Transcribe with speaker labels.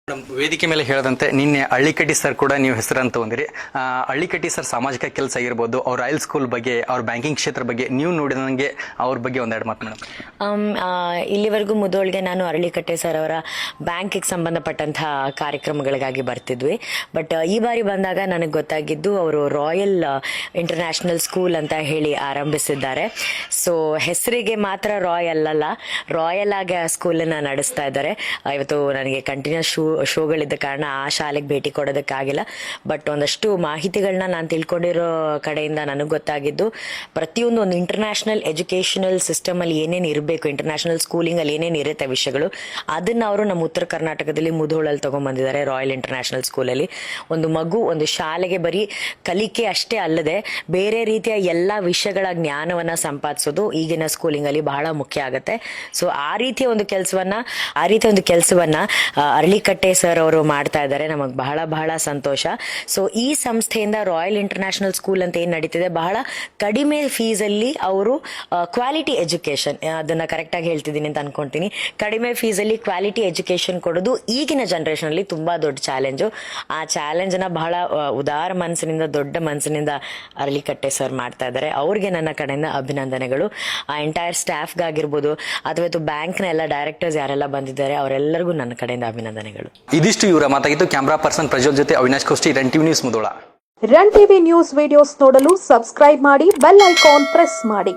Speaker 1: Madam, ವೇದಿಕೆ ಮೇಲೆ ಹೇಳದಂತೆ ನಿನ್ನೆ ಹಳ್ಳಿಕಟ್ಟಿ ಸರ್ ಕೂಡ ನೀವು ಹೆಸರಂತ ಹೊಂದಿರಿ. ಹಳ್ಳಿಕಟ್ಟಿ ಸರ್ ಸಾಮಾಜಿಕ ಕೆಲಸ ಇರ್ಬೋದು, ಅವ್ರ ರಾಯಲ್ ಸ್ಕೂಲ್ ಬಗ್ಗೆ, ಅವ್ರ ಬ್ಯಾಂಕಿಂಗ್ ಕ್ಷೇತ್ರ ಬಗ್ಗೆ ನೀವು ನೋಡಿದಂಗೆ ಅವ್ರ ಬಗ್ಗೆ ಒಂದೆರಡು ಮಾತು ಮೇಡಮ್.
Speaker 2: ಇಲ್ಲಿವರೆಗೂ ಮುದೋಳ್ಗೆ ನಾನು ಹಳ್ಳಿಕಟ್ಟೆ ಸರ್ ಅವರ ಬ್ಯಾಂಕಿಗೆ ಸಂಬಂಧಪಟ್ಟಂತಹ ಕಾರ್ಯಕ್ರಮಗಳಿಗಾಗಿ ಬರ್ತಿದ್ವಿ. ಬಟ್ ಈ ಬಾರಿ ಬಂದಾಗ ನನಗೆ ಗೊತ್ತಾಗಿದ್ದು ಅವರು ರಾಯಲ್ ಇಂಟರ್ನ್ಯಾಷನಲ್ ಸ್ಕೂಲ್ ಅಂತ ಹೇಳಿ ಆರಂಭಿಸಿದ್ದಾರೆ. ಸೊ ಹೆಸರಿಗೆ ಮಾತ್ರ ರಾಯಲ್ ಅಲ್ಲ, ರಾಯಲ್ ಆಗಿ ಆ ಸ್ಕೂಲನ್ನು ನಡೆಸ್ತಾ ಇದ್ದಾರೆ. ಇವತ್ತು ನನಗೆ ಕಂಟಿನ್ಯೂಸ್ ಶೋಗಳಿದ್ದ ಕಾರಣ ಆ ಶಾಲೆಗೆ ಭೇಟಿ ಕೊಡೋದಕ್ಕಾಗಿಲ್ಲ. ಬಟ್ ಒಂದಷ್ಟು ಮಾಹಿತಿಗಳನ್ನ ನಾನು ತಿಳ್ಕೊಂಡಿರೋ ಕಡೆಯಿಂದ ನನಗೆ ಗೊತ್ತಾಗಿದ್ದು, ಪ್ರತಿಯೊಂದು ಒಂದು ಇಂಟರ್ನ್ಯಾಷನಲ್ ಎಜುಕೇಶನಲ್ ಸಿಸ್ಟಮ್ ಅಲ್ಲಿ ಏನೇನು ಇರಬೇಕು, ಇಂಟರ್ನ್ಯಾಷನಲ್ ಸ್ಕೂಲಿಂಗ್ ಅಲ್ಲಿ ಏನೇನು ಇರುತ್ತೆ ವಿಷಯಗಳು, ಅದನ್ನ ಅವರು ನಮ್ಮ ಉತ್ತರ ಕರ್ನಾಟಕದಲ್ಲಿ ಮುಧೋಳಲ್ಲಿ ತಗೊಂಡ್ಬಂದಿದ್ದಾರೆ. ರಾಯಲ್ ಇಂಟರ್ನ್ಯಾಷನಲ್ ಸ್ಕೂಲಲ್ಲಿ ಒಂದು ಮಗು ಒಂದು ಶಾಲೆಗೆ ಬರೀ ಕಲಿಕೆ ಅಷ್ಟೇ ಅಲ್ಲದೆ ಬೇರೆ ರೀತಿಯ ಎಲ್ಲಾ ವಿಷಯಗಳ ಜ್ಞಾನವನ್ನ ಸಂಪಾದಿಸೋದು ಈಗಿನ ಸ್ಕೂಲಿಂಗ್ ಅಲ್ಲಿ ಬಹಳ ಮುಖ್ಯ ಆಗುತ್ತೆ. ಸೊ ಆ ರೀತಿಯ ಒಂದು ಕೆಲಸವನ್ನ ಅರಳಿಕಟ್ಟೆ ಸರ್ ಅವರು ಮಾಡ್ತಾ ಇದ್ದಾರೆ. ನಮಗೆ ಬಹಳ ಬಹಳ ಸಂತೋಷ. ಸೊ ಈ ಸಂಸ್ಥೆಯಿಂದ ರಾಯಲ್ ಇಂಟರ್ನ್ಯಾಷನಲ್ ಸ್ಕೂಲ್ ಅಂತ ಏನ್ ನಡೀತಿದೆ, ಬಹಳ ಕಡಿಮೆ ಫೀಸ್ ಅಲ್ಲಿ ಅವರು ಕ್ವಾಲಿಟಿ ಎಜುಕೇಶನ್, ಅದನ್ನ ಕರೆಕ್ಟ್ ಆಗಿ ಹೇಳ್ತಿದ್ದೀನಿ ಅಂತ ಅನ್ಕೊಂತೀನಿ, ಕಡಿಮೆ ಫೀಸ್ ಅಲ್ಲಿ ಕ್ವಾಲಿಟಿ ಎಜುಕೇಶನ್ ಕೊಡೋದು ಈಗಿನ ಜನರೇಷನ್ ಅಲ್ಲಿ ತುಂಬಾ ದೊಡ್ಡ ಚಾಲೆಂಜು. ಆ ಚಾಲೆಂಜ್ ನ ಬಹಳ ಉದಾರ ಮನಸ್ಸಿನಿಂದ, ದೊಡ್ಡ ಮನಸ್ಸಿನಿಂದ ಅರಳಿಕಟ್ಟೆ ಸರ್ ಮಾಡ್ತಾ ಇದ್ದಾರೆ. ಅವ್ರಿಗೆ ನನ್ನ ಕಡೆಯಿಂದ ಅಭಿನಂದನೆಗಳು. ಆ ಎಂಟೈರ್ ಸ್ಟಾಫ್ಗಾಗಿರ್ಬೋದು ಅಥವಾ ಬ್ಯಾಂಕ್ ನ ಎಲ್ಲ ಡೈರೆಕ್ಟರ್ಸ್ ಯಾರೆಲ್ಲ ಬಂದಿದ್ದಾರೆ ಅವರೆಲ್ಲರಿಗೂ ನನ್ನ ಕಡೆಯಿಂದ ಅಭಿನಂದನೆಗಳು.
Speaker 1: ಇದಿಷ್ಟು ಇವರ ಮಾತಾಗಿತ್ತು. ಕ್ಯಾಮ್ರಾ ಪರ್ಸನ್ ಪ್ರಜ್ವಲ್ ಜೊತೆ Avinash Koshti, run TV news Mudhol.
Speaker 3: Run TV news videos ನೋಡಲು ಸಬ್ಸ್ಕ್ರೈಬ್ ಮಾಡಿ, ಬೆಲ್ ಐಕಾನ್ ಪ್ರೆಸ್ ಮಾಡಿ.